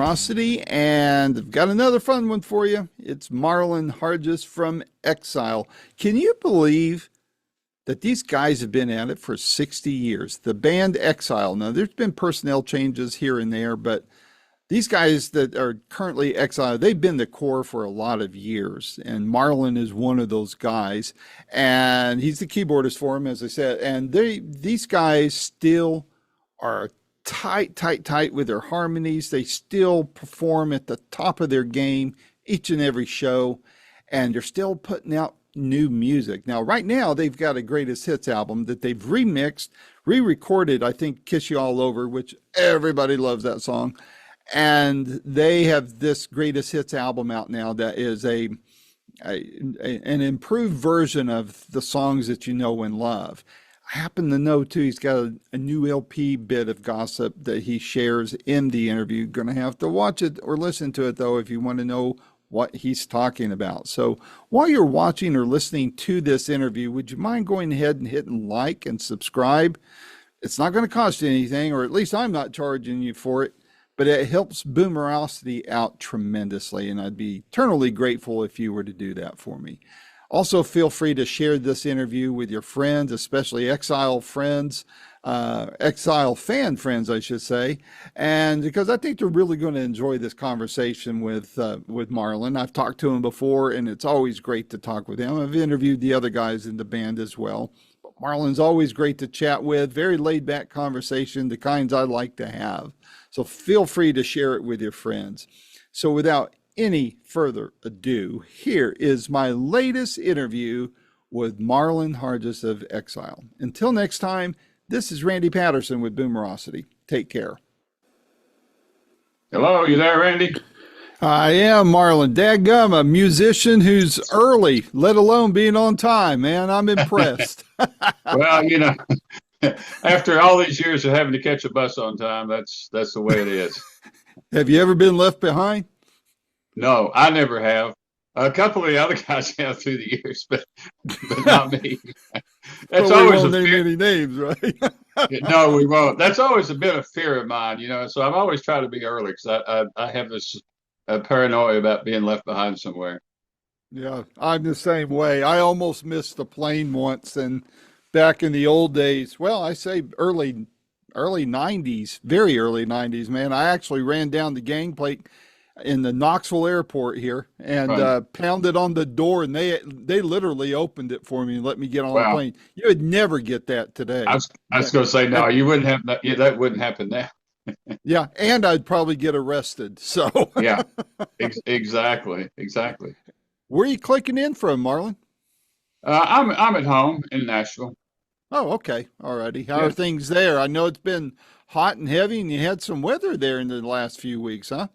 Boomerocity, and I've got another fun one for you. It's Marlon Hargis from Exile. Can you believe that these guys have been at it for 60 years? The band Exile. Now, there's been personnel changes here and there, but these guys that are currently Exile, they've been the core for a lot of years, and Marlon is one of those guys, and he's the keyboardist for them, as I said, and these guys still are tight with their harmonies. They still perform at the top of their game each and every show, and they're still putting out new music. Now, right now, they've got a greatest hits album that they've remixed, re-recorded, I think, Kiss You All Over, which everybody loves that song. And they have this greatest hits album out now that is an improved version of the songs that you know and love. I happen to know, too, he's got a new LP bit of gossip that he shares in the interview. Going to have to watch it or listen to it, though, if you want to know what he's talking about. So while you're watching or listening to this interview, would you mind going ahead and hitting like and subscribe? It's not going to cost you anything, or at least I'm not charging you for it, but it helps Boomerocity out tremendously, and I'd be eternally grateful if you were to do that for me. Also, feel free to share this interview with your friends, especially Exile friends, Exile fan friends, I should say, and because I think they're really going to enjoy this conversation with Marlon. I've talked to him before, and it's always great to talk with him. I've interviewed the other guys in the band as well. But Marlon's always great to chat with, very laid-back conversation, the kinds I like to have. So feel free to share it with your friends. So without any further ado, here is my latest interview with Marlon Hargis of Exile. Until next time, this is Randy Patterson with Boomerocity. Take care. Hello, you there, Randy? I am Marlon. Dadgum, a musician who's early, let alone being on time, man. I'm impressed. Well, after all these years of having to catch a bus on time, that's the way it is. Have you ever been left behind? No, I never have. A couple of the other guys have through the years, but not me. That's always many names, right? No, we won't. That's always a bit of fear of mine, So I'm always trying to be early because I have this paranoia about being left behind somewhere. Yeah, I'm the same way. I almost missed the plane once, and back in the old days, well, I say early 90s, very early 90s, man. I actually ran down the gangplank in the Knoxville airport here and pounded on the door, and they literally opened it for me and let me get on the plane. You would never get that today. I was going to say, no, you wouldn't have that. Yeah, that wouldn't happen now. Yeah, and I'd probably get arrested. So yeah, exactly. Where are you clicking in from, Marlon? I'm at home in Nashville. Oh, okay. Alrighty. How are things there? I know it's been hot and heavy, and you had some weather there in the last few weeks, huh?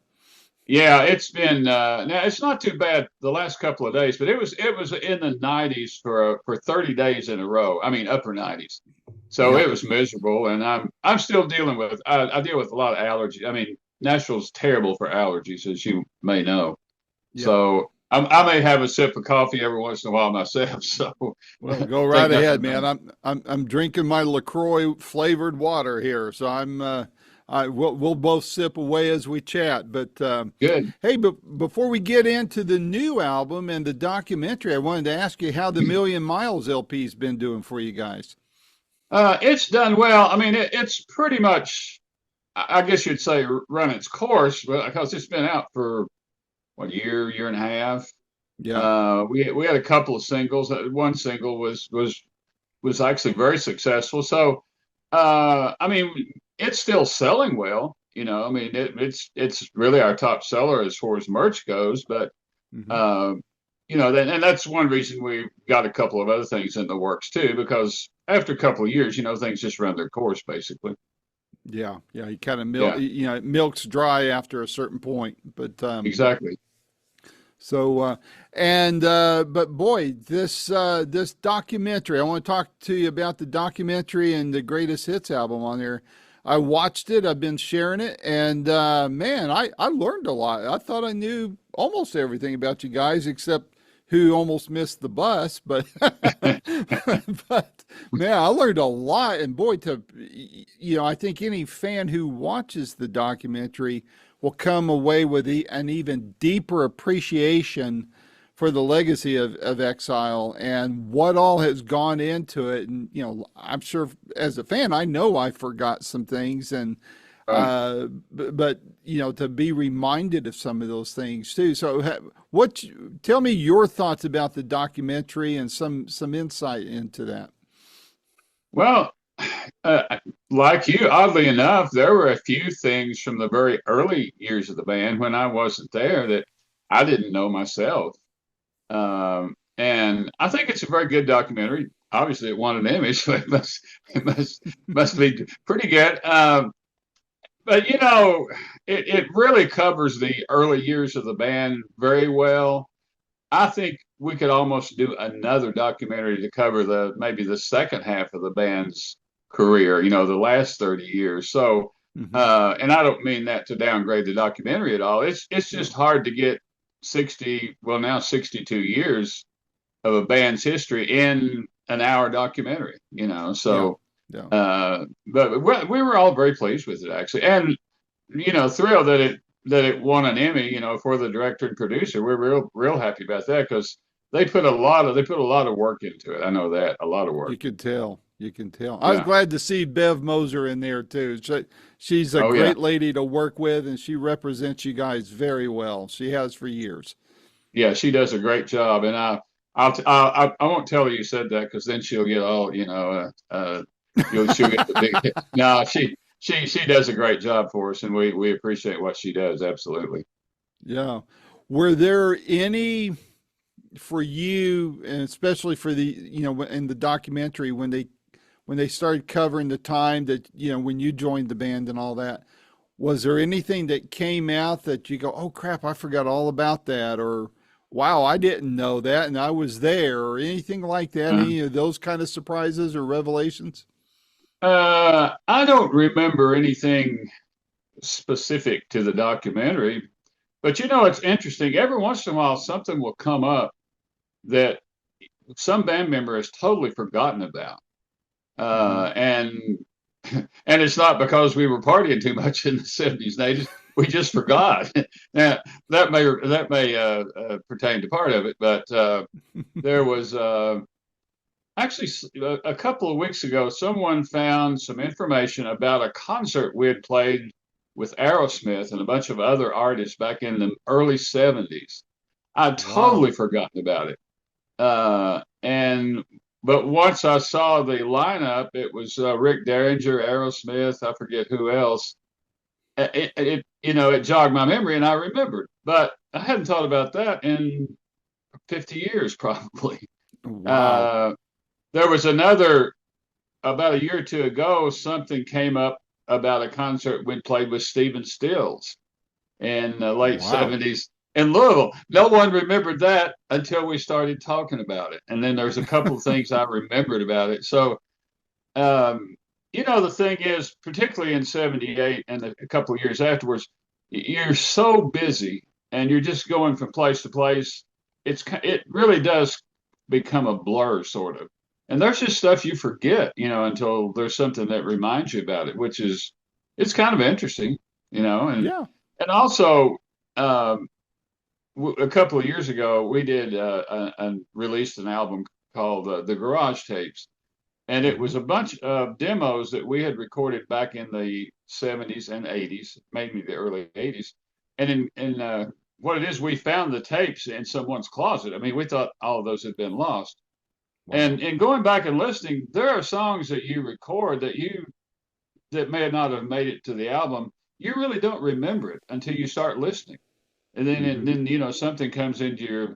Yeah, it's been now it's not too bad the last couple of days, but it was in the 90s for 30 days in a row. I mean, upper 90s. So it was miserable, and I'm still dealing with I deal with a lot of allergies. I mean, Nashville's terrible for allergies, as you may know. Yeah. So I may have a sip of coffee every once in a while myself. So well, go right ahead, man. I'm drinking my LaCroix flavored water here, so we'll both sip away as we chat. But good. Hey, but before we get into the new album and the documentary, I wanted to ask you how the Million Miles LP's been doing for you guys. It's done well. I mean, it's pretty much, I guess you'd say, run its course, because it's been out for what, year and a half. Yeah. We had a couple of singles. One single was actually very successful. So, I mean, it's still selling well. I mean, it's really our top seller as far as merch goes. But and that's one reason we got a couple of other things in the works too, because after a couple of years, things just run their course basically. Yeah, you kind of it milks dry after a certain point. But exactly. So, but boy, this documentary, I want to talk to you about the documentary and the greatest hits album on there. I watched it. I've been sharing it, and man, I learned a lot. I thought I knew almost everything about you guys, except who almost missed the bus. But but man, I learned a lot. And boy, I think any fan who watches the documentary will come away with an even deeper appreciation for the legacy of Exile and what all has gone into it. And, I'm sure as a fan, I know I forgot some things and, Right. but to be reminded of some of those things too. So, what? Tell me your thoughts about the documentary and some insight into that. Well, like you, oddly enough, there were a few things from the very early years of the band when I wasn't there that I didn't know myself. And I think it's a very good documentary. Obviously, it won an Emmy, so it must be pretty good. But it really covers the early years of the band very well. I think we could almost do another documentary to cover maybe the second half of the band's career, the last 30 years. So, Hmm. and I don't mean that to downgrade the documentary at all. It's Yeah, just hard to get 60, well now 62 years of a band's history in an hour documentary. yeah, So, yeah. but we were all very pleased with it actually, and thrilled that it won an Emmy, for the director and producer. We're real happy about that because they put a lot of work into it. I know that a lot of You work. can tell. You can tell. I was Yeah. glad to see Bev Moser in there too. She's a Oh yeah. great lady to work with, and she represents you guys very well. She has for years. Yeah. She does a great job, and I won't tell her you said that because then she'll get all she'll get the big hit. No, she does a great job for us, and we appreciate what she does absolutely. Yeah. Were there any for you, and especially for in the documentary when they started covering the time that when you joined the band and all that? Was there anything that came out that you go, oh crap, I forgot all about that, or wow, I didn't know that and I was there, or anything like that? Uh, Any of those kind of surprises or revelations? I don't remember anything specific to the documentary, but it's interesting. Every once in a while, something will come up that some band member has totally forgotten about, Hmm. and and it's not because we were partying too much in the 70s and 80s. We just forgot. Now that may pertain to part of it, but there was actually a couple of weeks ago, someone found some information about a concert we had played with Aerosmith and a bunch of other artists back in the early 70s. I'd Wow. totally forgotten about it. And but once I saw the lineup, it was Rick Derringer, Aerosmith, I forget who else. It jogged my memory and I remembered, but I hadn't thought about that in 50 years probably. Wow. Uh, there was another about a year or two ago. Something came up about a concert we played with Stephen Stills in the late Wow. 70s in Louisville. No one remembered that until we started talking about it. And then there's a couple of things I remembered about it. So, the thing is, particularly in 78 and a couple of years afterwards, you're so busy and you're just going from place to place. It really does become a blur, sort of. And there's just stuff you forget, until there's something that reminds you about it, which is, it's kind of interesting, and Yeah. also, um, a couple of years ago, we did released an album called the Garage Tapes, and it Hmm. was a bunch of demos that we had recorded back in the 70s and 80s, maybe the early 80s. And in what it is, we found the tapes in someone's closet. I mean, we thought all of those had been lost. And Wow. in going back and listening, there are songs that you record that may not have made it to the album. You really don't remember it until you start listening. And then, and Hmm. then something comes into your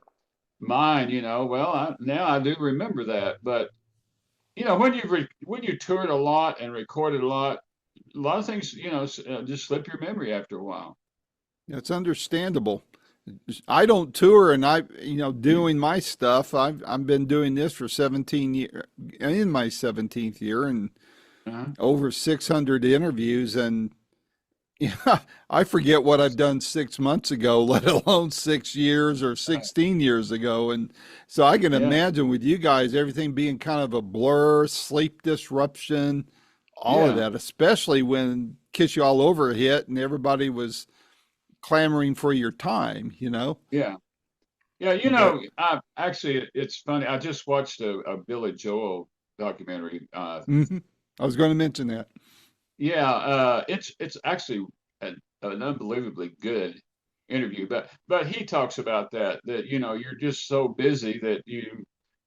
mind. Well, now I do remember that. But when you toured a lot and recorded a lot of things just slip your memory after a while. It's understandable. I don't tour, and doing my stuff. I've been doing this for 17 years, in my 17th year, and Uh-huh. over 600 interviews, and yeah, I forget what I've done 6 months ago, let alone 6 years or Right. 16 years ago. And so I can Yeah, imagine with you guys, everything being kind of a blur, sleep disruption, all of yeah, that, especially when Kiss You All Over hit and everybody was clamoring for your time, you know? Yeah. Yeah, But I actually it's funny. I just watched a Billy Joel documentary. mhm, I was going to mention that. Yeah, it's actually an unbelievably good interview. But he talks about that you're just so busy that you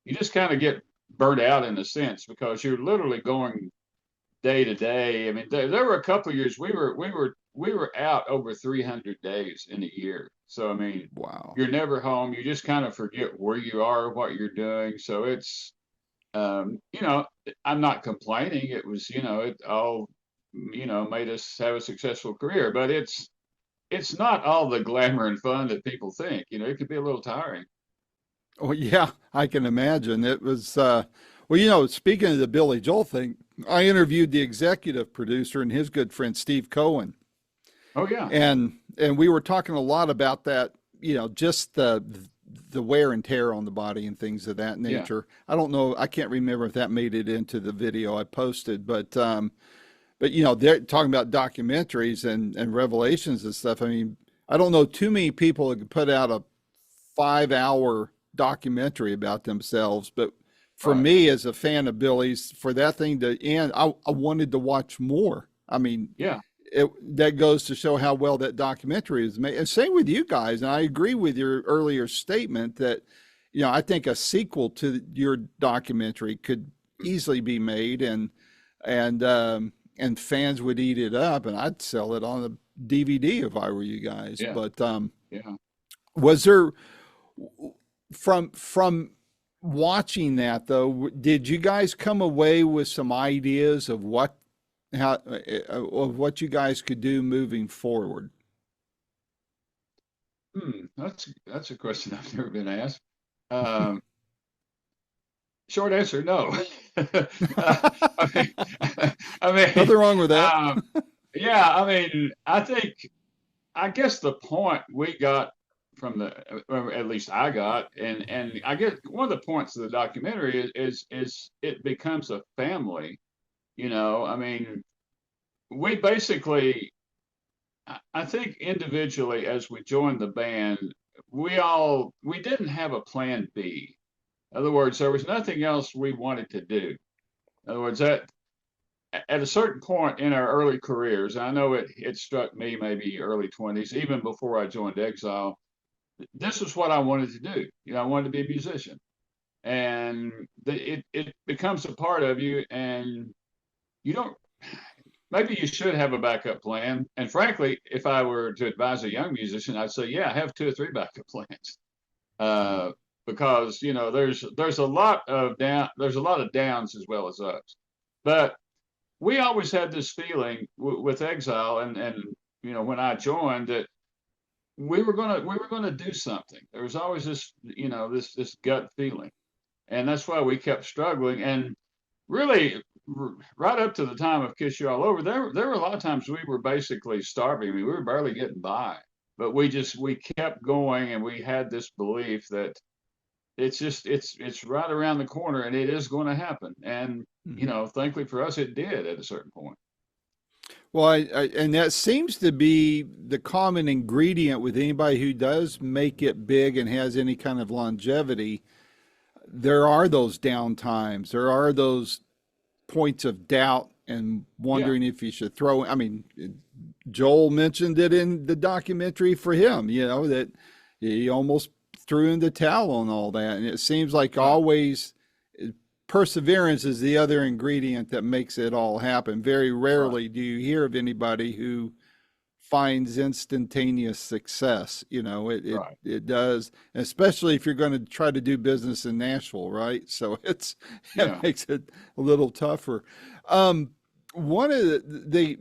just kind of get burnt out in a sense because you're literally going day to day. I mean, there were a couple of years we were out over 300 days in a year. So I mean, Wow. you're never home. You just kind of forget where you are, what you're doing. So it's um, you know, I'm not complaining. It was, it all, made us have a successful career, but it's not all the glamour and fun that people think. It could be a little tiring. Oh yeah, I can imagine. It was well, speaking of the Billy Joel thing, I interviewed the executive producer and his good friend Steve Cohen. Oh yeah, And we were talking a lot about that, just the wear and tear on the body and things of that yeah, nature. I don't know, I can't remember if that made it into the video I posted, but they're talking about documentaries and revelations and stuff. I mean, I don't know too many people that could put out a 5 hour documentary about themselves, but for right, me as a fan of Billy's, for that thing to end, I wanted to watch more. I mean, yeah, that goes to show how well that documentary is made. And same with you guys. And I agree with your earlier statement that, I think a sequel to your documentary could easily be made, and fans would eat it up, and I'd sell it on a DVD if I were you guys. yeah, But yeah. was there from watching that though, did you guys come away with some ideas of what you guys could do moving forward? That's a question I've never been asked. Um, Short answer, no. I mean, I mean, Nothing wrong with that. um, yeah, I mean, I guess the point we got from or at least I got, and I guess one of the points of the documentary is it becomes a family. I mean, we basically, I think individually as we joined the band, we didn't have a plan B. In other words, there was nothing else we wanted to do. In other words, that at a certain point in our early careers, I know it struck me maybe early 20s, even before I joined Exile. This is what I wanted to do. I wanted to be a musician, and it becomes a part of you, and you don't. Maybe you should have a backup plan. And frankly, if I were to advise a young musician, I'd say, yeah, have two or three backup plans. Uh, because there's a lot of downs as well as ups. But we always had this feeling with Exile, and when I joined, that we were gonna do something. There was always this gut feeling, and that's why we kept struggling. And really, right up to the time of Kiss You All Over, there were a lot of times we were basically starving. I mean, we were barely getting by, but we kept going, and we had this belief that it's right around the corner, and it is going to happen. And Mhm. thankfully for us, it did at a certain point. Well, and that seems to be the common ingredient with anybody who does make it big and has any kind of longevity. There are those down times. There are those points of doubt and Yeah, wondering if you should throw. I mean, Joel mentioned it in the documentary for him, that he almost threw in the towel on all that. And it seems like right, always perseverance is the other ingredient that makes it all happen. Very right, rarely do you hear of anybody who finds instantaneous success. right. It does, especially if you're going to try to do business in Nashville, right? So it Yeah. makes it a little tougher. Um, one of the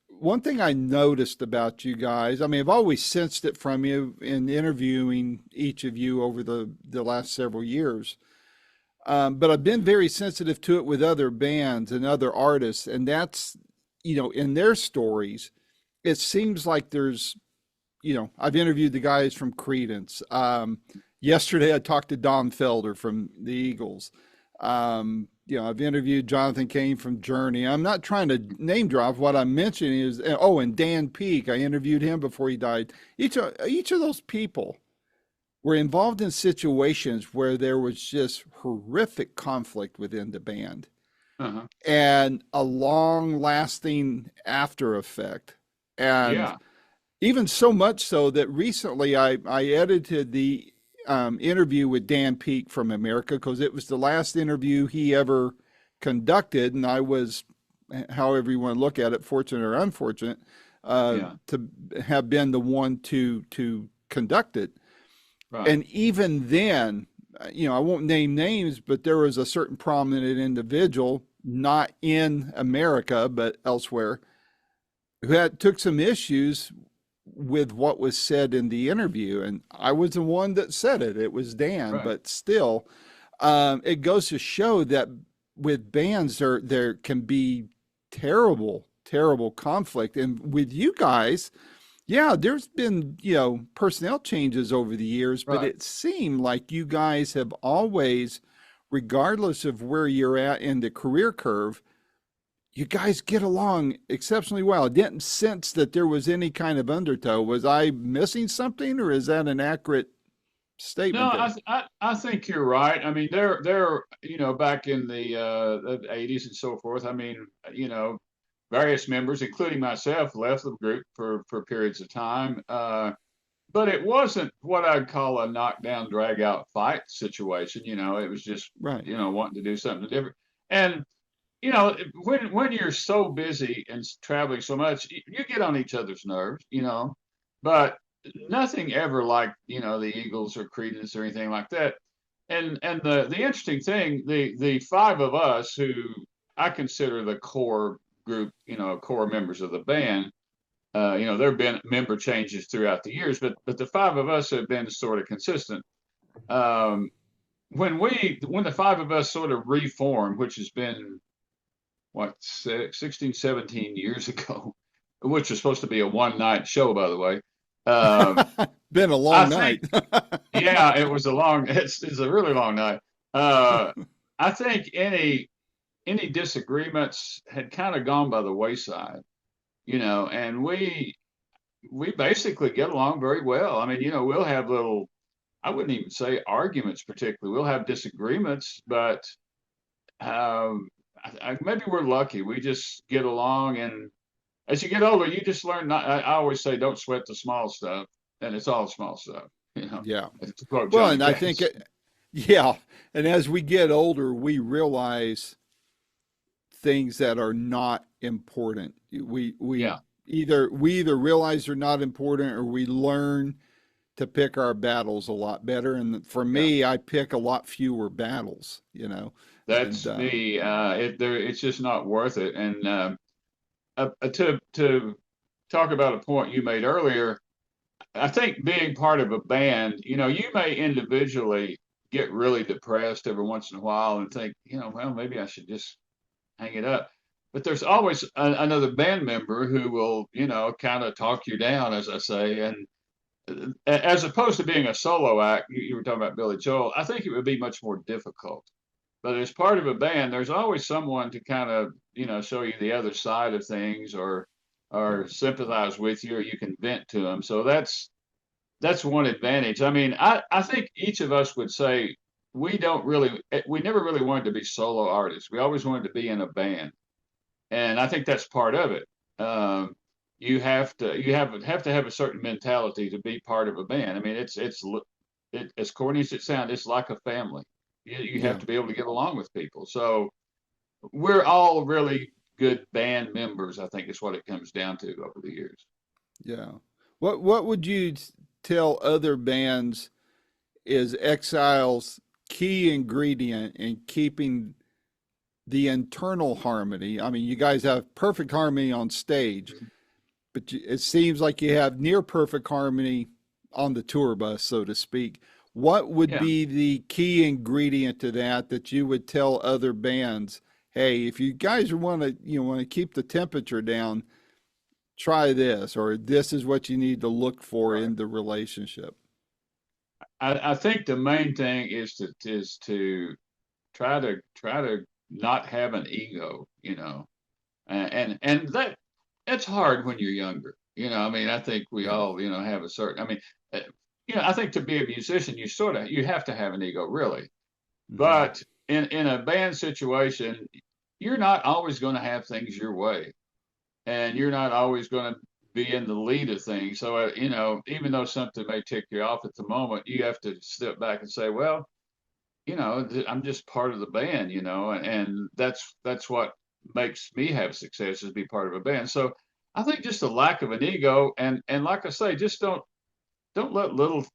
one thing I noticed about you guys, I mean, I've always sensed it from you in interviewing each of you over the last several years. But I've been very sensitive to it with other bands and other artists, and that's, in their stories, it seems like I've interviewed the guys from Credence. Yesterday I talked to Don Felder from the Eagles. I've interviewed Jonathan Cain from Journey. I'm not trying to name drop. What I'm mentioning is, oh, and Dan Peek. I interviewed him before he died. Each of those people were involved in situations where there was just horrific conflict within the band Uh-huh. and a long lasting after effect. And Yeah. even so much so that recently I edited the interview with Dan Peek from America because it was the last interview he ever conducted. And I was, however you want to look at it, fortunate or unfortunate, Yeah. to have been the one to conduct it. Right. And even then, I won't name names, but there was a certain prominent individual, not in America, but elsewhere, who took some issues with what was said in the interview. And I was the one that said it. It was Dan, Right. but still, it goes to show that with bands, there can be terrible, terrible conflict. And with you guys, yeah, there's been, personnel changes over the years, but Right. it seemed like you guys have always, regardless of where you're at in the career curve, you guys get along exceptionally well. I didn't sense that there was any kind of undertow. Was I missing something, or is that an accurate No, statement there? I think you're right. I mean, back in the 80s and so forth. I mean, various members, including myself, left the group for periods of time. But it wasn't what I'd call a knockdown, drag out fight situation. It was just Right. wanting to do something different. And when you're so busy and traveling so much, you get on each other's nerves. But nothing ever like the Eagles or Creedence or anything like that. And the interesting thing, the five of us who I consider the core group, core members of the band. There have been member changes throughout the years, but the five of us have been sort of consistent. Um, when the five of us sort of reformed, which has been what 16, 17 years ago, which was supposed to be a one night show, by the way. Um, Been a I long think, night. yeah, it's a really long night. Uh, I think any disagreements had kind of gone by the wayside, and we basically get along very well. I mean, we'll have little, I wouldn't even say arguments particularly. We'll have disagreements, but maybe we're lucky. We just get along, and as you get older, you just learn. I always say, don't sweat the small stuff, and it's all small stuff. Yeah. To quote Well, Johnny and I think Cash. yeah. And as we get older, we realize things that are not important. Yeah, We either realize they're not important, or we learn to pick our battles a lot better. And for yeah. me, I pick a lot fewer battles. And That's me. It's just not worth it. And to talk about a point you made earlier, I think being part of a band, you may individually get really depressed every once in a while and think, well, maybe I should just hang it up. But there's always another band member who will, kind of talk you down, as I say. And as opposed to being a solo act, you were talking about Billy Joel, I think it would be much more difficult. But as part of a band, there's always someone to kind of, show you the other side of things, yeah, or sympathize with you, or you can vent to them. So that's one advantage. I mean, I think each of us would say we never really wanted to be solo artists. We always wanted to be in a band, and I think that's part of it. Um, you have to have a certain mentality to be part of a band. I mean, as corny as it sounds, it's like a family. You have yeah, to be able to get along with people. So we're all really good band members. I think is what it comes down to over the years. yeah. What would you tell other bands is Exile's key ingredient in keeping the internal harmony? I mean, you guys have perfect harmony on stage, but it seems like you have near perfect harmony on the tour bus, so to speak. What would Yeah. be the key ingredient to that you would tell other bands, hey, if you guys want to keep the temperature down, try this, or this is what you need to look for Right. in the relationship? I think the main thing is to try to not have an ego, and that it's hard when you're younger. I mean, I think we Yeah. all, have a certain. I mean, uh, I think to be a musician, you have to have an ego, really. Hmm. But in a band situation, you're not always going to have things your way, and you're not always going to be in the lead of things. So, even though something may tick you off at the moment, you have to step back and say, well, I'm just part of the band, and that's what makes me have success is be part of a band. So I think just a lack of an ego, and like I say, just don't let little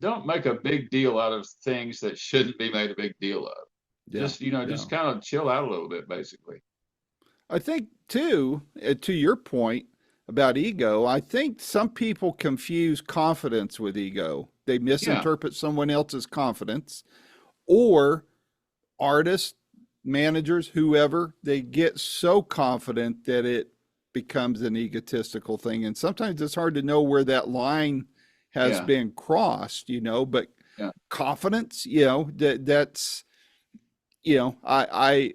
don't make a big deal out of things that shouldn't be made a big deal of. Yeah. Just Yeah. just kind of chill out a little bit, basically. I think too, to your point about ego, I think some people confuse confidence with ego. They Yeah, misinterpret someone else's confidence, or artists, managers, whoever, they get so confident that it becomes an egotistical thing. And sometimes it's hard to know where that line has yeah, been crossed, but yeah. confidence, that's, I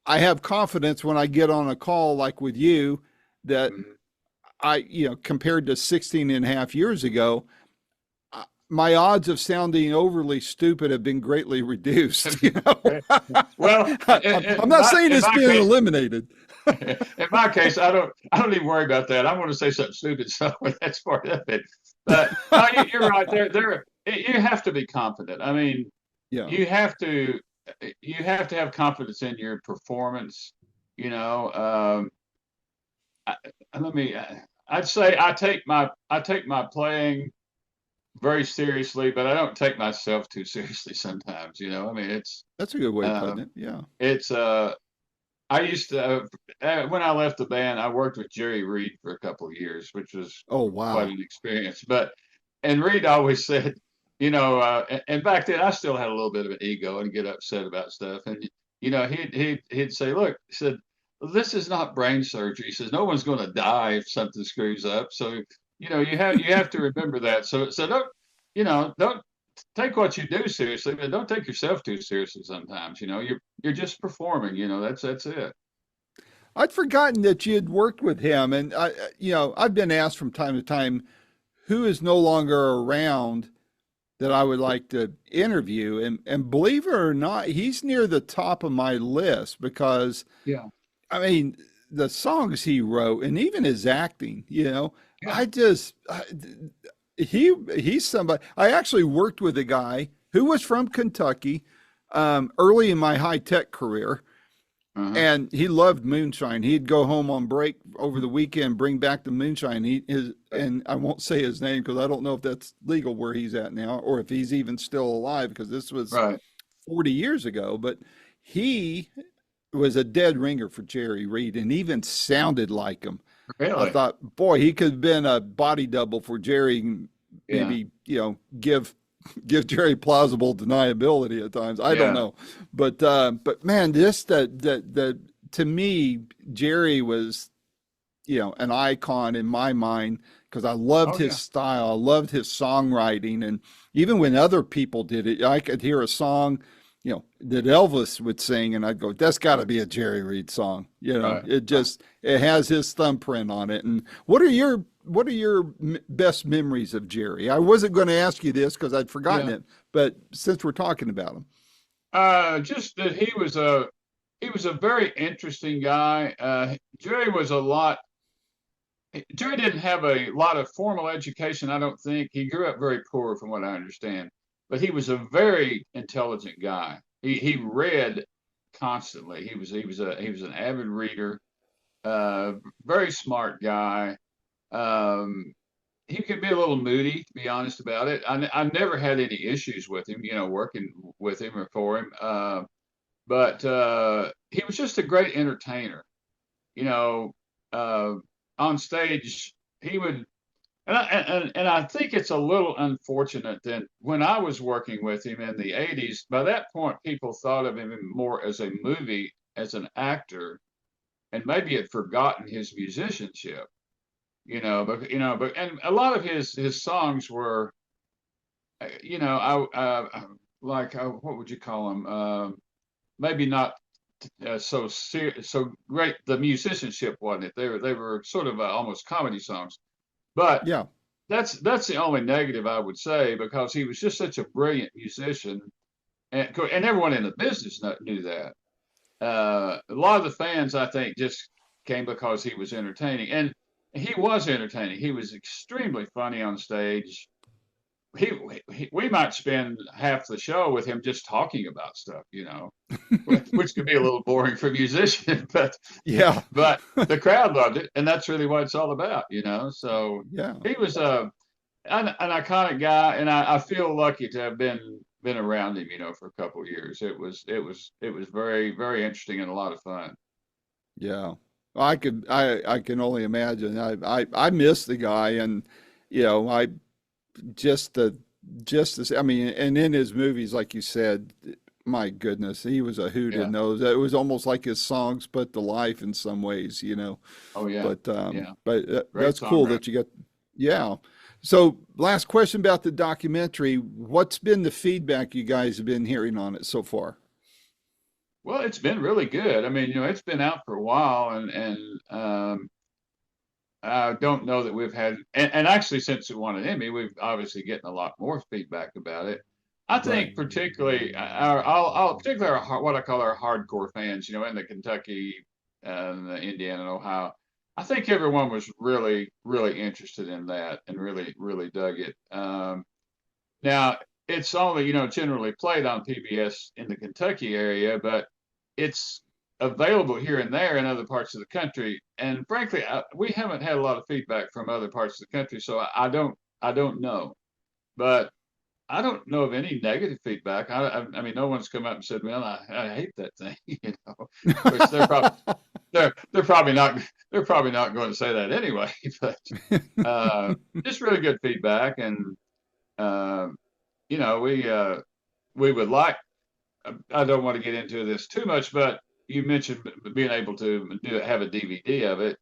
have confidence when I get on a call like with you that Mhm. compared to 16 and a half years ago, my odds of sounding overly stupid have been greatly reduced. Well, I'm not saying in it's my been case, eliminated. in my case, I don't even worry about that. I'm going to say something stupid, so that's part of it. But no, you're right. You have to be confident. I mean, Yeah, you have to you have to have confidence in your performance. You know, I, let me. I'd say I take my playing very seriously, but I don't take myself too seriously sometimes. I mean, that's a good way of putting um, it. Yeah. it's I used to when I left the band, I worked with Jerry Reed for a couple of years, which was Oh, quite wow. an experience. And Reed always said, and back then I still had a little bit of an ego and get upset about stuff. And he'd say, look, he said, this is not brain surgery. He says no one's going to die if something screws up. So you have to remember that. So don't take what you do seriously, but don't take yourself too seriously sometimes. You're just performing. That's it. I'd forgotten that you had worked with him, and I've been asked from time to time who is no longer around that I would like to interview, and believe it or not, he's near the top of my list because Yeah. I mean, the songs he wrote and even his acting, Yeah. I just he's somebody. I actually worked with a guy who was from Kentucky early in my high tech career, Uh-huh. and he loved moonshine. He'd go home on break over the weekend, bring back the moonshine. And I won't say his name because I don't know if that's legal where he's at now or if he's even still alive because this was Right. 40 years ago. But he was a dead ringer for Jerry Reed and even sounded like him. I Really? thought, boy, he could have been a body double for Jerry. Yeah. Maybe give Jerry plausible deniability at times. I don't Yeah. know, but man, this that to me, Jerry was an icon in my mind because I loved Oh his yeah. style. I loved his songwriting, and even when other people did it, I could hear a song that Elvis would sing, and I'd go, "That's got to be a Jerry Reed song." Right. It Right. just it has his thumbprint on it. And what are your best memories of Jerry? I wasn't going to ask you this because I'd forgotten Yeah. it, but since we're talking about him, Just that he was a very interesting guy. Jerry was a lot. Jerry didn't have a lot of formal education, I don't think. He grew up very poor, from what I understand, but he was a very intelligent guy. He read constantly. He was an avid reader. Uh, Very smart guy. Um, he could be a little moody, to be honest about it. I never had any issues with him, working with him or for him. But he was just a great entertainer. You know, uh, on stage, he would, and I think it's a little unfortunate that when I was working with him in the '80s, by that point, people thought of him more as a movie, as an actor, and maybe had forgotten his musicianship. But and a lot of his songs were, I like what would you call them? Maybe not. so great. The musicianship wasn't it? They were sort of almost comedy songs, but Yeah. that's the only negative I would say because he was just such a brilliant musician, and everyone in the business knew that. A lot of the fans, I think, just came because he was entertaining, and he was entertaining. He was extremely funny on stage. We might spend half the show with him just talking about stuff, which could be a little boring for musicians, Yeah. but the crowd loved it, and that's really what it's all about. So Yeah. he was an iconic guy, and I feel lucky to have been around him, for a couple of years. It was very very interesting and a lot of fun. Yeah. I can only imagine. I miss the guy, and I just the I mean, and in his movies, like you said, my goodness, he was a hoot in Yeah. those. It was almost like his songs put to life in some ways. Oh yeah. But Yeah. Great that's cool songwriter. that you got. Yeah. So, last question about the documentary. What's been the feedback you guys have been hearing on it so far? Well, it's been really good. I mean, it's been out for a while, and I don't know that we've had, and actually since it won an Emmy, we've obviously getting a lot more feedback about it. I Right. think particularly I'll particularly what I call our hardcore fans, in the Kentucky and the Indiana and Ohio. I think everyone was really really interested in that and really really dug it. Now it's only generally played on PBS in the Kentucky area, but it's available here and there in other parts of the country. And frankly, we haven't had a lot of feedback from other parts of the country, so I don't know. But I don't know of any negative feedback. I mean, no one's come up and said, "Well, I hate that thing," which they're probably not going to say that anyway. But just really good feedback, and uh, you know, we would like. I don't want to get into this too much, but you mentioned being able to have a DVD of it.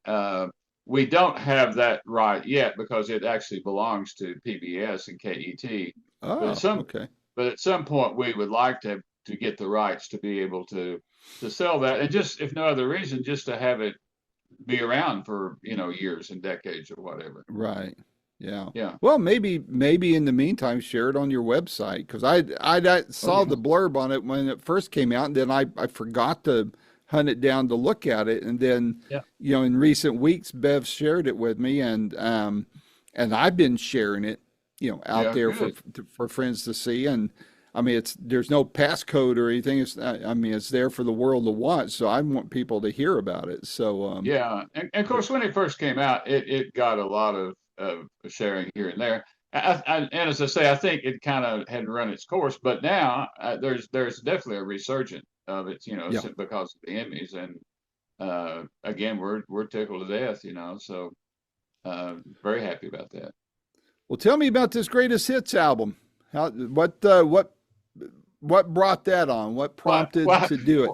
We don't have that right yet because it actually belongs to PBS and KET. But at Oh, some okay. but at some point we would like to get the rights to be able to sell that, and just if no other reason, just to have it be around for years and decades or whatever. Right. Yeah. Yeah. Well, maybe in the meantime, share it on your website because I Oh saw yeah. the blurb on it when it first came out, and then I forgot to hunt it down to look at it, and then Yeah. in recent weeks, Bev shared it with me, and I've been sharing it out Yeah. there Good. for friends to see, and I mean there's no passcode or anything. I mean it's there for the world to watch, so I want people to hear about it. So Yeah, and of course, when it first came out, it got a lot of sharing here and there. And as I say, I think it kind of had run its course, but now there's definitely a resurgence of it, yeah. because of the Emmys, and again, we're tickled to death, so very happy about that. Well, tell me about this greatest hits album. What brought that on? What Why prompted why to do it?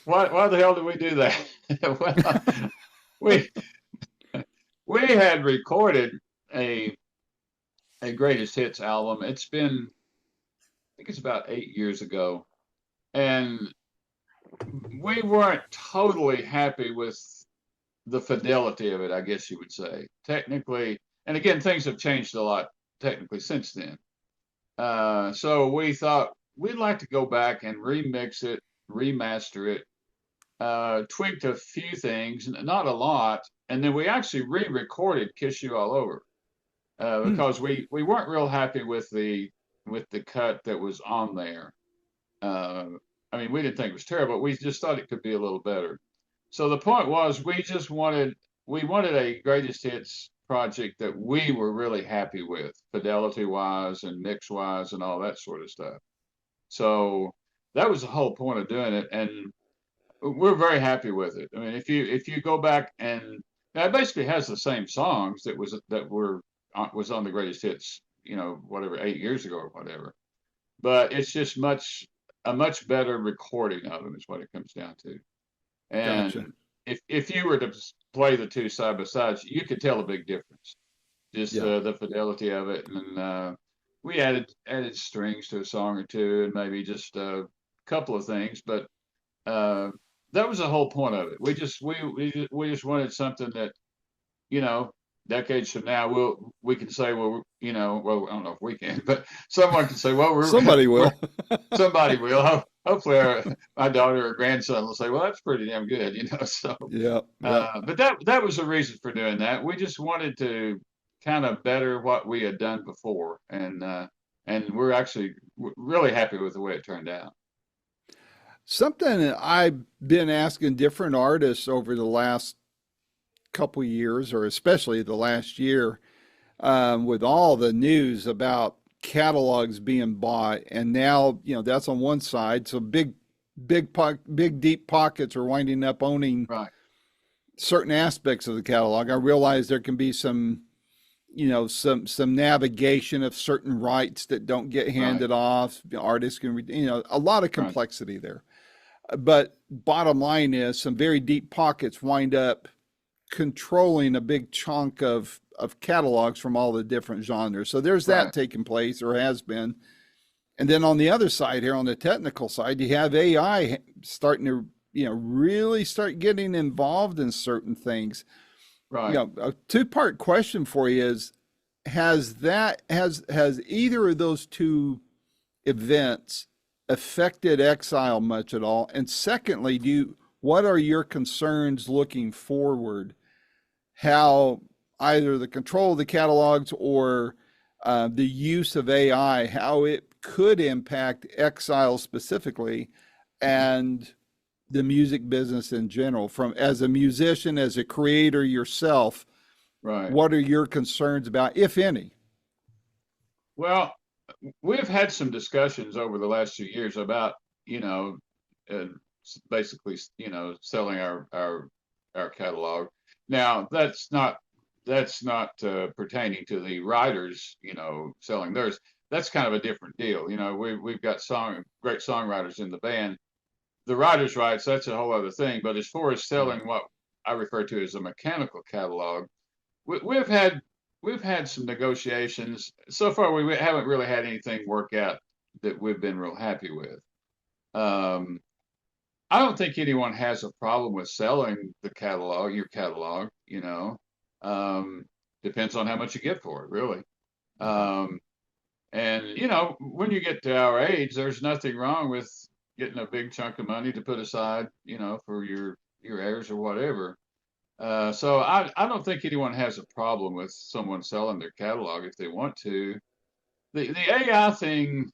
why the hell did we do that? Well, we we had recorded a a greatest hits album. I think it's about 8 years ago, and we weren't totally happy with the fidelity of it, I guess you would say. Technically, and again, things have changed a lot technically since then. So we thought we'd like to go back and remix it, remaster it, tweaked a few things, not a lot, and then we actually re-recorded "Kiss You All Over" Hmm. because we weren't real happy with the cut that was on there. Uh, I mean, we didn't think it was terrible. We just thought it could be a little better. So the point was, we wanted a greatest hits project that we were really happy with, fidelity wise and mix wise and all that sort of stuff. So that was the whole point of doing it, and we're very happy with it. I mean, if you go back and now it basically has the same songs that was on the greatest hits, whatever 8 years ago or whatever, but it's just a much better recording of them is what it comes down to. Gotcha. And if you were to play the two side by side, you could tell a big difference. Just Yeah. the fidelity of it, and we added strings to a song or two, and maybe just a couple of things, but that was the whole point of it. We just wanted something that, you know, decades from now, we can say, well, you know, well, I don't know if we can, but someone can say, well, Somebody we're will. somebody will. Hopefully, my daughter or grandson will say, well, that's pretty damn good, you know. So, Yep, yep. but that was the reason for doing that. We just wanted to kind of better what we had done before, and we're actually really happy with the way it turned out. Something that I've been asking different artists over the last couple years, or especially the last year, with all the news about catalogs being bought, and now that's on one side. So big deep pockets are winding up owning Right, certain aspects of the catalog. I realize there can be some navigation of certain rights that don't get right, handed off. Artists can, a lot of right, complexity there. But bottom line is, some very deep pockets wind up controlling a big chunk of catalogs from all the different genres. So there's that right, taking place, or has been. And then on the other side here, on the technical side, you have AI starting to really start getting involved in certain things. right. A two-part question for you is: has either of those two events affected Exile much at all? And secondly, what are your concerns looking forward? How either the control of the catalogs or the use of AI, how it could impact Exile specifically, and the music business in general. From as a musician, as a creator yourself, Right. what are your concerns about, if any? Well, we've had some discussions over the last 2 years about, you know, uh, basically, you know, selling our catalog. Now, that's not pertaining to the writers, you know, selling theirs. That's kind of a different deal. You know, we've got great songwriters in the band. The writers' rights, that's a whole other thing. But as far as Right. selling what I refer to as a mechanical catalog, we've had some negotiations. So far, we haven't really had anything work out that we've been real happy with. Um, I don't think anyone has a problem with selling your catalog. You know, um, depends on how much you get for it, really. Right. Um, and you know, when you get to our age, there's nothing wrong with getting a big chunk of money to put aside, you know, for your heirs or whatever. So I don't think anyone has a problem with someone selling their catalog if they want to. The AI thing,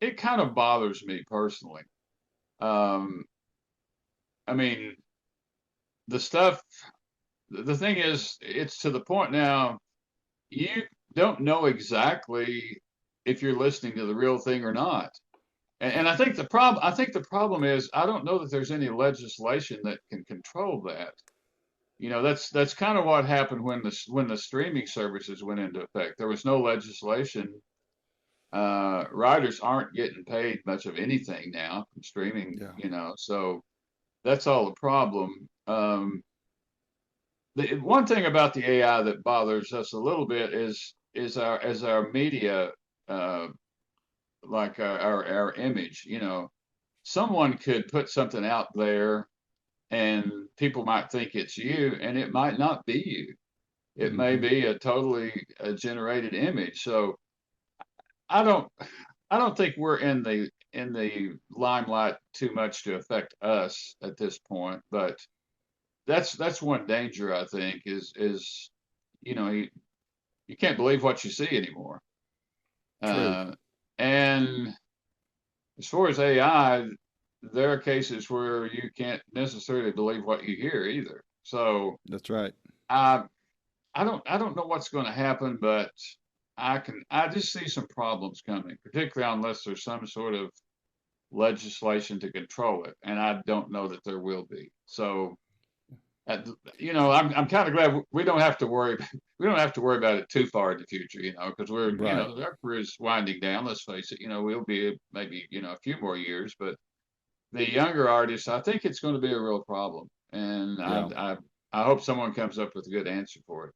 it kind of bothers me personally. Um, I mean, the stuff, the thing is, it's to the point now, you don't know exactly if you're listening to the real thing or not. And I think the problem is, I don't know that there's any legislation that can control that. You know, that's kind of what happened when the streaming services went into effect. There was no legislation. Writers aren't getting paid much of anything now from streaming, Yeah. you know, so that's all the problem. The one thing about the AI that bothers us a little bit is our media, uh, like our image. You know, someone could put something out there, and people might think it's you, and it might not be you. It may Hmm. be a totally generated image. So I don't I don't think we're in the limelight too much to affect us at this point. But that's one danger I think is you know you can't believe what you see anymore. True. Uh, and as far as AI, there are cases where you can't necessarily believe what you hear either. So That's right. I I don't know what's going to happen, but I just see some problems coming, particularly unless there's some sort of legislation to control it, and I don't know that there will be. So, at, you know, I'm kind of glad we don't have to worry. We don't have to worry about it too far in the future, you know, because you Right. know, our career is winding down. Let's face it. You know, we'll be maybe a few more years, but the younger artists, I think it's going to be a real problem, and Yeah. I hope someone comes up with a good answer for it.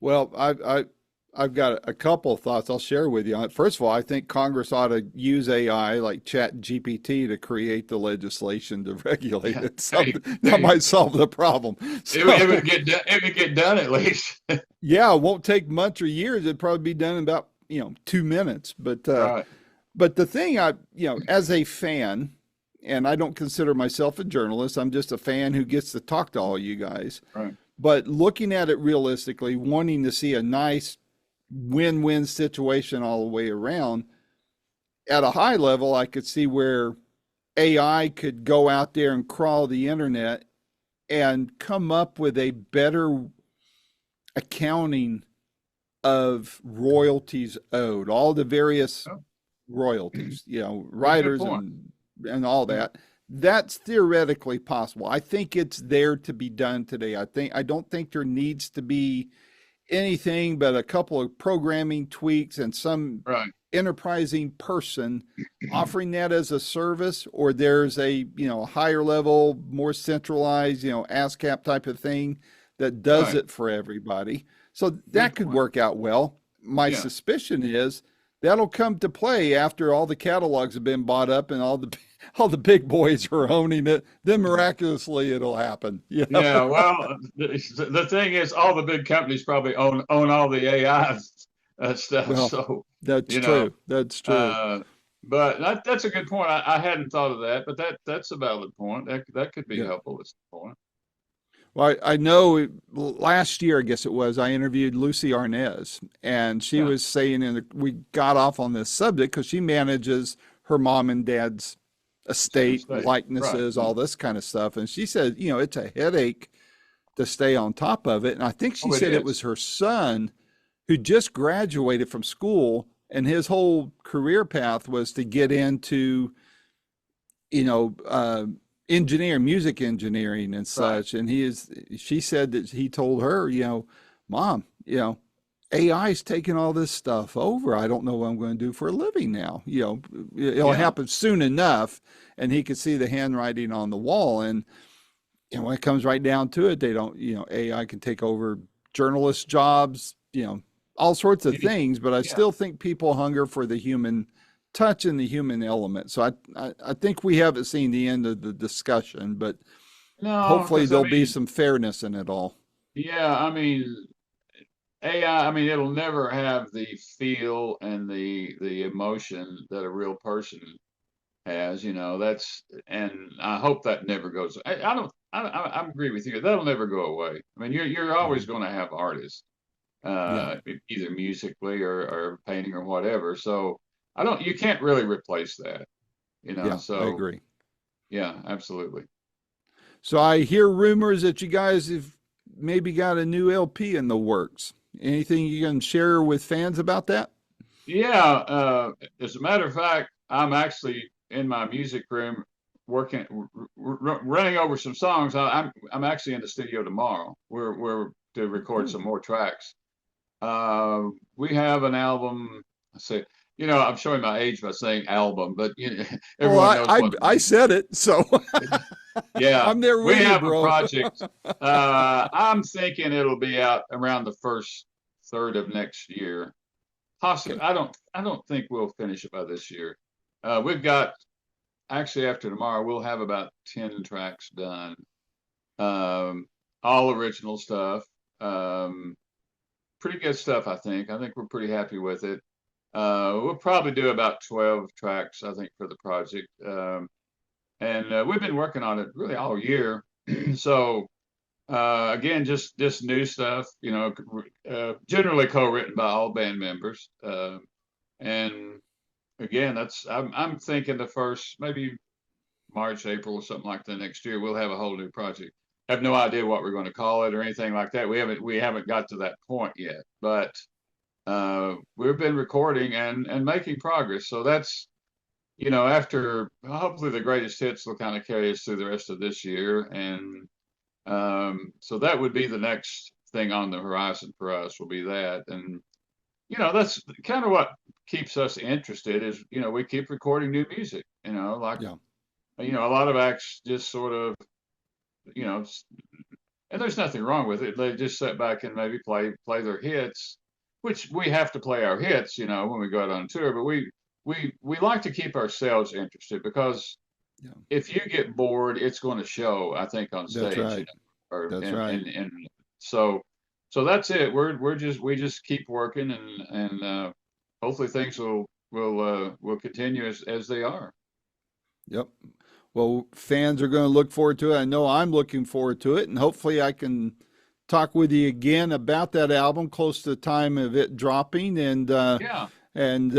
Well, I I've got a couple of thoughts I'll share with you on it. First of all, I think Congress ought to use AI like Chat GPT to create the legislation to regulate Yeah. it. Hey, Something that hey, might solve the problem. it would So, get done. It would get done at least. yeah, it won't take months or years. It'd probably be done in about, 2 minutes. Right. But the thing as a fan, and I don't consider myself a journalist, I'm just a fan who gets to talk to all you guys. Right. But looking at it realistically, wanting to see a nice win-win situation all the way around, at a high level, I could see where AI could go out there and crawl the internet and come up with a better accounting of royalties owed, all the various Oh, royalties, well, good writers point. and all Yeah. that. That's theoretically possible. I think it's there to be done today. I don't think there needs to be anything but a couple of programming tweaks and some Right. enterprising person offering that as a service, or there's a higher level, more centralized, ASCAP type of thing that does Right. it for everybody. So Good that could point. work out well. My Yeah. suspicion is that'll come to play after all the catalogs have been bought up and all the big boys are owning it. Then miraculously it'll happen. Yeah. Well, the thing is, all the big companies probably own all the AI stuff. Well, So, that's you know, true. That's true. uh, but that's a good point. I hadn't thought of that, but that's a valid point. That could be Yeah. helpful at some point. Well, I know last year, I guess it was, I interviewed Lucy Arnaz, and she Yeah. was saying, we got off on this subject because she manages her mom and dad's estate, State. Right. likenesses, Yeah. all this kind of stuff. And she said, it's a headache to stay on top of it. And I think she Oh, it said it was is. her son who just graduated from school, and his whole career path was to get into you know, music engineering and Right. such. And she said that he told her, Mom, AI is taking all this stuff over. I don't know what I'm going to do for a living now. It'll Yeah. happen soon enough. And he could see the handwriting on the wall. And, when it comes right down to it, they don't, AI can take over journalist jobs, all sorts of Any- things. But I Yeah. still think people hunger for the human touch and the human element. So I think we haven't seen the end of the discussion, but No, hopefully because I there'll be mean, some fairness in it all. yeah, I mean, AI. I mean, it'll never have the feel and the emotion that a real person has. That's, and I hope that never goes. I don't. I agree with you. That'll never go away. I mean, you're always Mhm. going to have artists, Yeah, either musically or painting or whatever. So I don't. You can't really replace that. yeah, I So agree. yeah, absolutely. So I hear rumors that you guys have maybe got a new LP in the works. Anything you can share with fans about that? Yeah, as a matter of fact, I'm actually in my music room working, running over some songs. I'm actually in the studio tomorrow. We're to record Cool. some more tracks. We have an album. I say, I'm showing my age by saying album, but Well, everyone knows what it I means. said it, so Yeah, I'm there we with you, have a bro. project. I'm thinking it'll be out around the first third of next year. Possibly, Okay. I don't think we'll finish it by this year. We've got, actually, after tomorrow, we'll have about 10 tracks done. Um, all original stuff. Um, Pretty good stuff, I think. I think we're pretty happy with it. We'll probably do about 12 tracks, I think, for the project. And we've been working on it really all year. So again, just new stuff, generally co-written by all band members. And again, I'm thinking the first maybe March, April, or something like that next year, we'll have a whole new project. I have no idea what we're going to call it or anything like that. We haven't got to that point yet, but we've been recording and making progress. So that's, after hopefully the greatest hits will kind of carry us through the rest of this year, and so that would be the next thing on the horizon for us, will be that. And that's kind of what keeps us interested, is we keep recording new music, like, Yeah. a lot of acts just sort of, you know and there's nothing wrong with it. They just sit back and maybe play their hits, which we have to play our hits, you know, when we go out on tour, but we like to keep ourselves interested because Yeah, if you get bored, it's going to show, I think, on that's stage, you right. know, or That's right. and so so that's it. We just keep working and hopefully things will continue as they are. Yep. Well, fans are going to look forward to it. I know I'm looking forward to it, and hopefully I can talk with you again about that album close to the time of it dropping, Yeah. and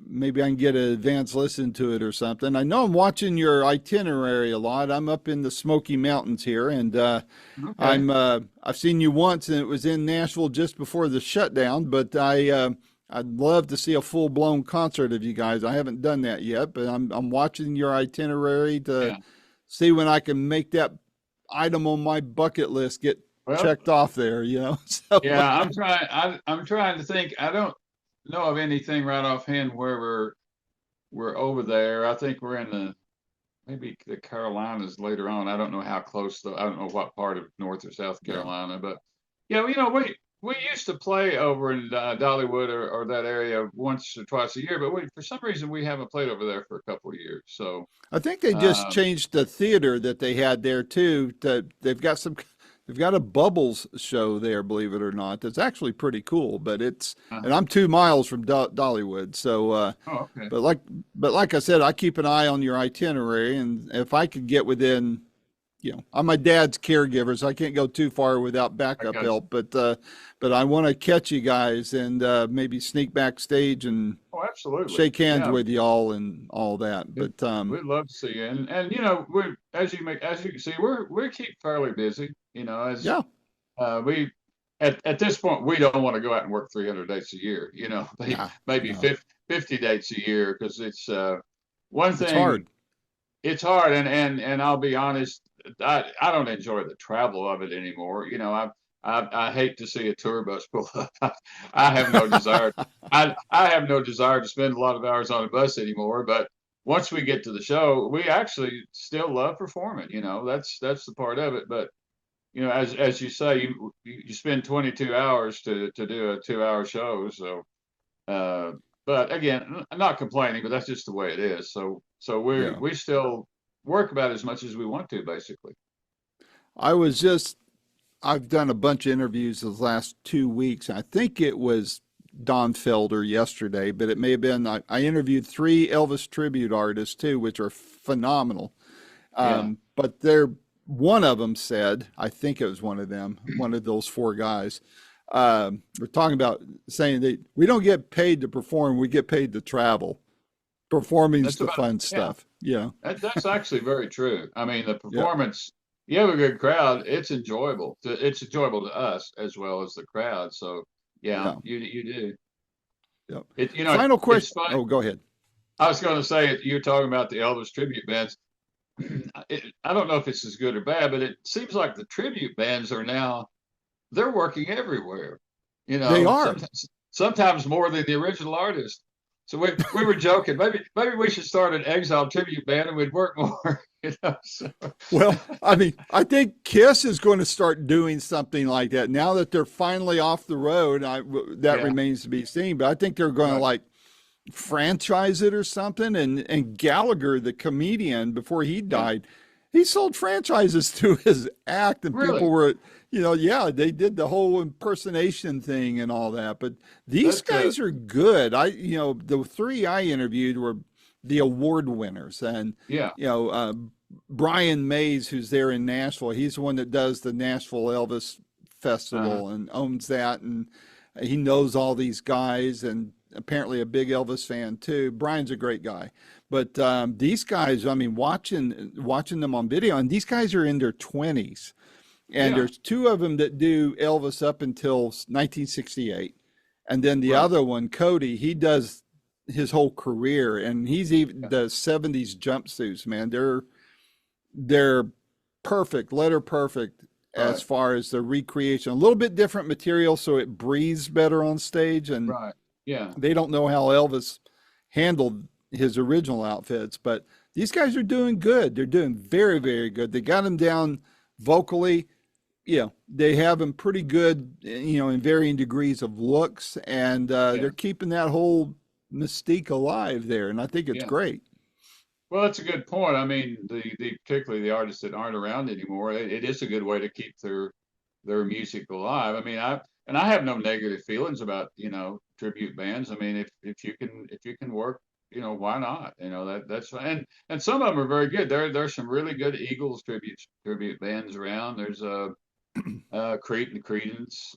maybe I can get an advance listen to it or something. I know I'm watching your itinerary a lot. I'm up in the Smoky Mountains here, and Okay. I've seen you once, and it was in Nashville just before the shutdown. But I'd love to see a full blown concert of you guys. I haven't done that yet, but I'm watching your itinerary to Yeah. see when I can make that item on my bucket list get Well, checked off there. You know, so yeah, I'm trying to think. I don't know of anything right offhand where we're over there. I think we're in the maybe the Carolinas later on. I don't know how close though. I don't know what part of North or South yeah. Carolina, but yeah, you know, we used to play over in Dollywood or that area once or twice a year, but for some reason we haven't played over there for a couple of years. So, I think they just um, changed the theater that they had there too. They've got a Bubbles show there, believe it or not. That's actually pretty cool. But and uh-huh. I'm 2 miles from Dollywood, so Oh, okay. but like I said, I keep an eye on your itinerary, and if I could get within, I'm my dad's caregiver, so I can't go too far without I backup got you. help. But I want to catch you guys and maybe sneak backstage and Oh, absolutely. shake hands Yeah, with y'all and all that. it, But we'd love to see you. And you know, we're as you can see, we keep fairly busy. You know, as yeah, we at this point we don't want to go out and work 300 dates a year. You know, nah, maybe no, 50 dates a year because it's one it's thing. hard. It's hard, and I'll be honest, I don't enjoy the travel of it anymore. You know, I hate to see a tour bus pull up. I have no desire. I have no desire to spend a lot of hours on a bus anymore. But once we get to the show, we actually still love performing. You know, that's the part of it. But you know, as you say, you spend 22 hours to do a 2 hour show. So, uh, but again, I'm not complaining, but that's just the way it is. So Yeah, we still work about as much as we want to, basically. I was just I've done a bunch of interviews the last 2 weeks. I think it was Don Felder yesterday, but it may have been I interviewed three Elvis tribute artists too, which are phenomenal. Yeah. But they're one of them said, I think it was one of them, one of those four guys. We're talking about saying that we don't get paid to perform, we get paid to travel. Performing's That's the about, fun yeah, stuff. Yeah, that's actually very true. I mean, the yeah, performance, you have a good crowd, it's enjoyable. It's enjoyable to us as well as the crowd. So yeah, yeah, you do. yeah. It, you know, Final it's question. funny. Oh, go ahead. I was going to say, you're talking about the Elvis tribute bands. I don't know if it's as good or bad, but it seems like the tribute bands are now they're working everywhere. You They know, are. sometimes more than the original artist. So we were joking. Maybe we should start an Exile tribute band and we'd work more. You know, so. Well, I mean, I think Kiss is going to start doing something like that now that they're finally off the road. That Yeah, remains to be seen, but I think they're going to right. like franchise it or something. And Gallagher, the comedian, before he Yeah, died, he sold franchises to his act, and people really. were, yeah, they did the whole impersonation thing and all that. But these That guys are good. The three I interviewed were the award winners, and yeah, you know, Brian Mays, who's there in Nashville, he's the one that does the Nashville Elvis uh, Festival and owns that, and he knows all these guys, and apparently a big Elvis fan too. Brian's a great guy, but these guys, I mean, watching them on video, and these guys are in their 20s, and yeah, there's two of them that do Elvis up until 1968, and then the right. other one, Cody, he does his whole career, and he's even Yeah, the 70s jumpsuits, man. They're perfect, letter perfect as right, far as the recreation. A little bit different material, so it breathes better on stage. And right. Yeah, they don't know how Elvis handled his original outfits, but these guys are doing good. They're doing very, very good. They got him down vocally. Yeah, they have them pretty good, in varying degrees of looks, and Yeah, they're keeping that whole mystique alive there, and I think it's yeah. great. Well, that's a good point. I mean, the particularly the artists that aren't around anymore, it is a good way to keep their music alive. I mean, I have no negative feelings about, tribute bands. I mean, if you can work, why not? That's and some of them are very good. There's some really good Eagles tribute bands around. There's Credence.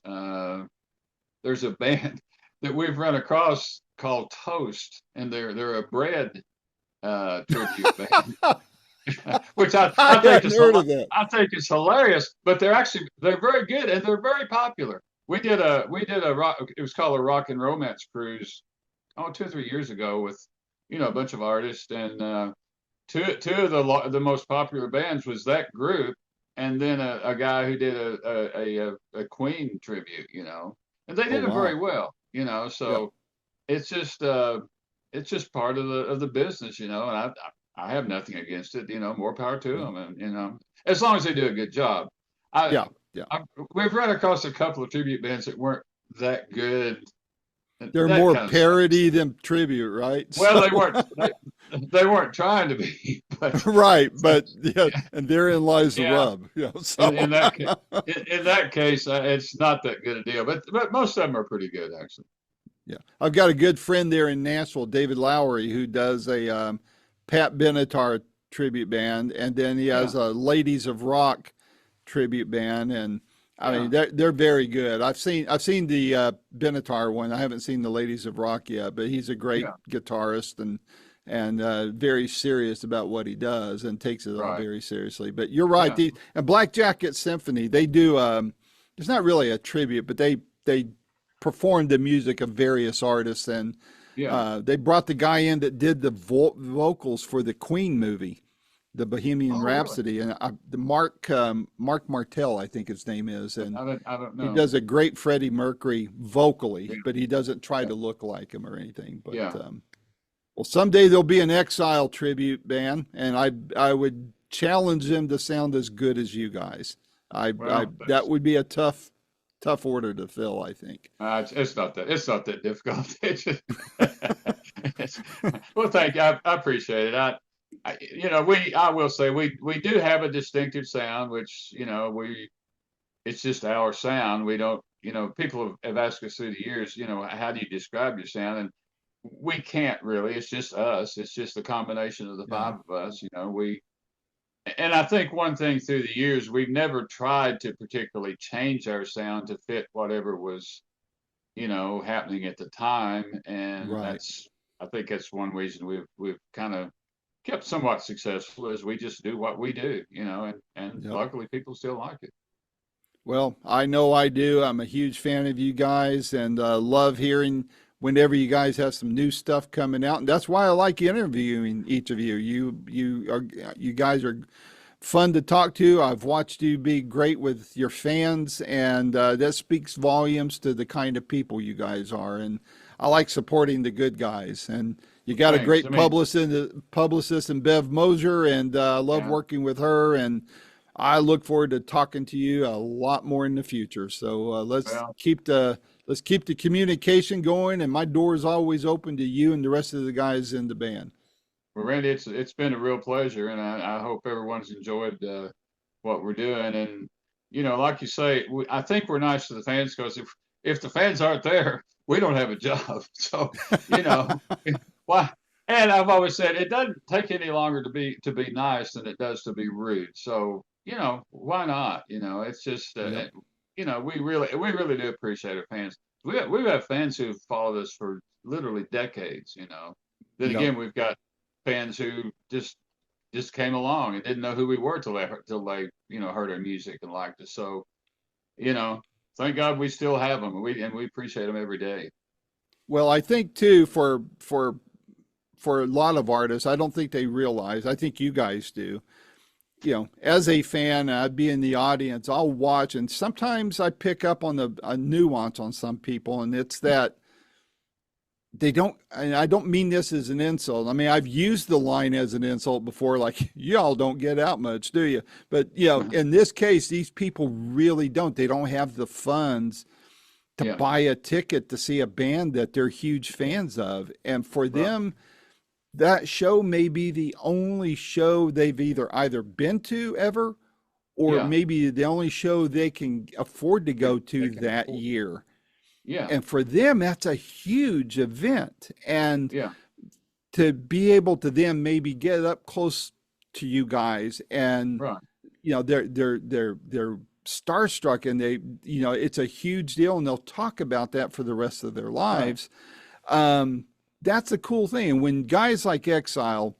There's a band that we've run across called Toast, and they're a bread tribute band, which I I think hadn't is heard of that. I think is hilarious. But they're very good and they're very popular. We did a rock. It was called a rock and romance cruise. Oh, 2 or 3 years ago with a bunch of artists and two of the most popular bands was that group and then a guy who did a Queen tribute. And they Oh did it very wow. well. Yeah. So it's just it's just part of the business, and I have nothing against it. More power to Yeah. them, and as long as they do a good job. I, Yeah. Yeah. I we've run across a couple of tribute bands that weren't that good. And They're that more kind of sucks. parody than tribute, right? Well, So they weren't trying to be, but right, but yeah, and therein lies the yeah, rub, in, so in that in that case, it's not that good a deal. But most of them are pretty good, actually. yeah. I've got a good friend there in Nashville, David Lowery, who does a Pat Benatar tribute band, and then he Yeah, has a Ladies of Rock tribute band, and I mean yeah, they're very good. I've seen the Benatar one. I haven't seen the Ladies of Rock yet, but he's a great yeah. guitarist and very serious about what he does and takes it all Right. very seriously. But you're right. Yeah, The and Black Jacket Symphony, they do. It's not really a tribute, but they performed the music of various artists, and yeah. they brought the guy in that did the vocals for the Queen movie, the Bohemian Oh, really? Rhapsody, and the Mark Martell, I think his name is, and I don't he know. does a great Freddie Mercury vocally, Yeah, but he doesn't try yeah, to look like him or anything. But yeah. well, someday there'll be an Exile tribute band, and I would challenge them to sound as good as you guys. I Well, that that's would be a tough order to fill, I think. it's not that difficult. It's, well, thank you. I appreciate it. I will say we do have a distinctive sound, which it's just our sound. We don't, people have asked us through the years, how do you describe your sound? And we can't really. It's just us. It's just a combination of the Yeah, five of us. And I think one thing through the years, we've never tried to particularly change our sound to fit whatever was, happening at the time. And right. I think that's one reason we've kind of kept somewhat successful is we just do what we do, and Yep. luckily people still like it. Well, I know I do. I'm a huge fan of you guys and love hearing whenever you guys have some new stuff coming out. And that's why I like interviewing each of you. You guys are fun to talk to. I've watched you be great with your fans, and that speaks volumes to the kind of people you guys are. And I like supporting the good guys. And you got a Thanks. I great mean, publicist in Bev Moser, and I love yeah, working with her. And I look forward to talking to you a lot more in the future. So well, let's keep the communication going. And my door is always open to you and the rest of the guys in the band. well, Randy, it's been a real pleasure, and I hope everyone's enjoyed what we're doing. And like you say, I think we're nice to the fans because if the fans aren't there, we don't have a job. So you know, why? And I've always said it doesn't take any longer to be nice than it does to be rude. So why not? It's just Yep. we really do appreciate our fans. We've fans who've followed us for literally decades. Then Yep. again, we've got fans who just came along and didn't know who we were till they heard our music and liked us. So you know, thank God we still have them. We appreciate them every day. Well, I think too for a lot of artists, I don't think they realize. I think you guys do. As a fan, I'd be in the audience. I'll watch, and sometimes I pick up on a nuance on some people, and it's that they don't, and I don't mean this as an insult. I mean, I've used the line as an insult before, like, y'all don't get out much, do you? But, in this case, these people really don't. They don't have the funds to Yeah, buy a ticket to see a band that they're huge fans of. And for right. them, that show may be the only show they've either been to ever, or Yeah, maybe the only show they can afford to go they to can that afford. year. Yeah, And for them, that's a huge event. And yeah, to be able to then maybe get up close to you guys, and right, they're starstruck, and it's a huge deal, and they'll talk about that for the rest of their right. lives. um that's a cool thing. And when guys like Exile,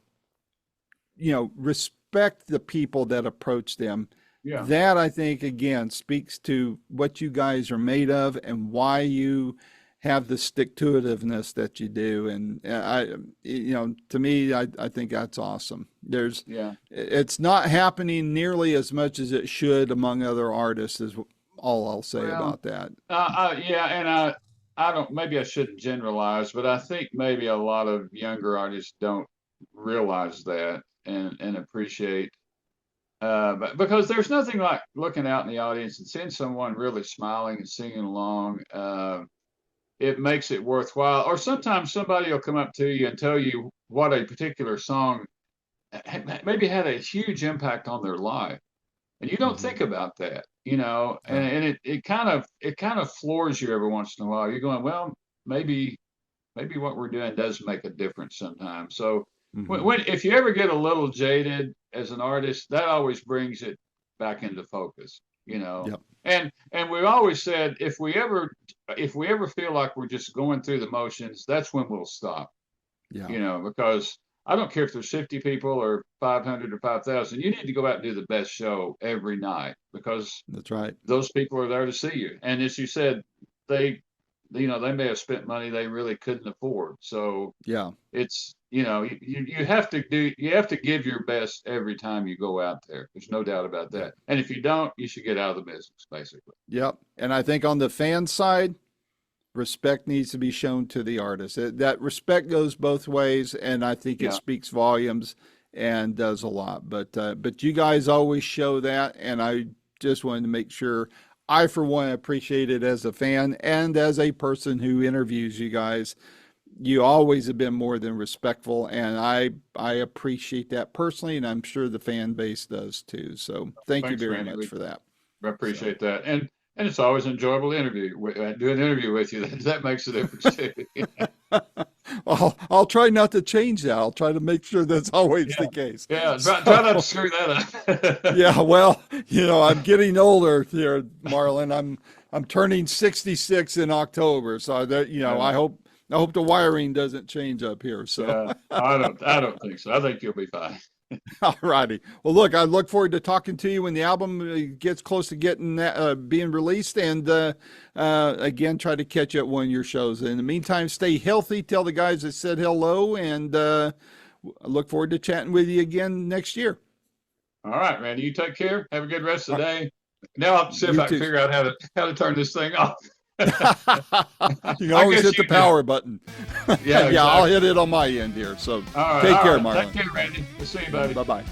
respect the people that approach them, Yeah, that I think again speaks to what you guys are made of and why you have the stick to itiveness that you do. And to me, I think that's awesome. yeah. It's not happening nearly as much as it should among other artists, is all I'll say Well, about that. yeah, and I don't. Maybe I shouldn't generalize, but I think maybe a lot of younger artists don't realize that and appreciate. But because there's nothing like looking out in the audience and seeing someone really smiling and singing along. It makes it worthwhile. Or sometimes somebody will come up to you and tell you what a particular song maybe had a huge impact on their life, and you don't Hmm. think about that, Yeah. and it kind of floors you every once in a while. You're going, well, maybe what we're doing does make a difference sometimes. So Hmm. if you ever get a little jaded as an artist, that always brings it back into focus, you know. Yep. And we've always said if we ever feel like we're just going through the motions, that's when we'll stop, Yeah. because I don't care if there's 50 people or 500 or 5,000. You need to go out and do the best show every night because That's right. those people are there to see you. And as you said, they, they may have spent money they really couldn't afford. So Yeah. it's, you have to give your best every time you go out there. There's no doubt about Yep. that. And if you don't, you should get out of the business, basically. Yep. And I think on the fan side, respect needs to be shown to the artist. That respect goes both ways, and I think it Yeah. speaks volumes and does a lot. But you guys always show that, and I just wanted to make sure I, for one, appreciate it as a fan and as a person who interviews you guys. You always have been more than respectful, and I appreciate that personally, and I'm sure the fan base does too. So thank you Thanks, very Randy. much for that. I So. appreciate that. And it's always enjoyable to do an interview with you. That makes a difference too. I'll try not to change that. I'll try to make sure that's always Yeah. the case. Yeah. Try not to So, screw that up. yeah, well, I'm getting older here, Marlon. I'm turning 66 in October, so that Yeah. I hope the wiring doesn't change up here. So, Yeah. I don't think so. I think you'll be fine. all righty. Well, look, I look forward to talking to you when the album gets close to getting being released, and again, try to catch you at one of your shows. In the meantime, stay healthy. Tell the guys that said hello, and I look forward to chatting with you again next year. All right, Randy. You take care. Have a good rest of the day. Now I'll see if You I can too. figure out how to turn this thing off. You can I always guess hit the you do. power button. Yeah, Yeah, I'll exactly. hit it on my end here. So All right. take All care, right. Take Marlon. care, Randy. We'll see you, buddy. Bye bye.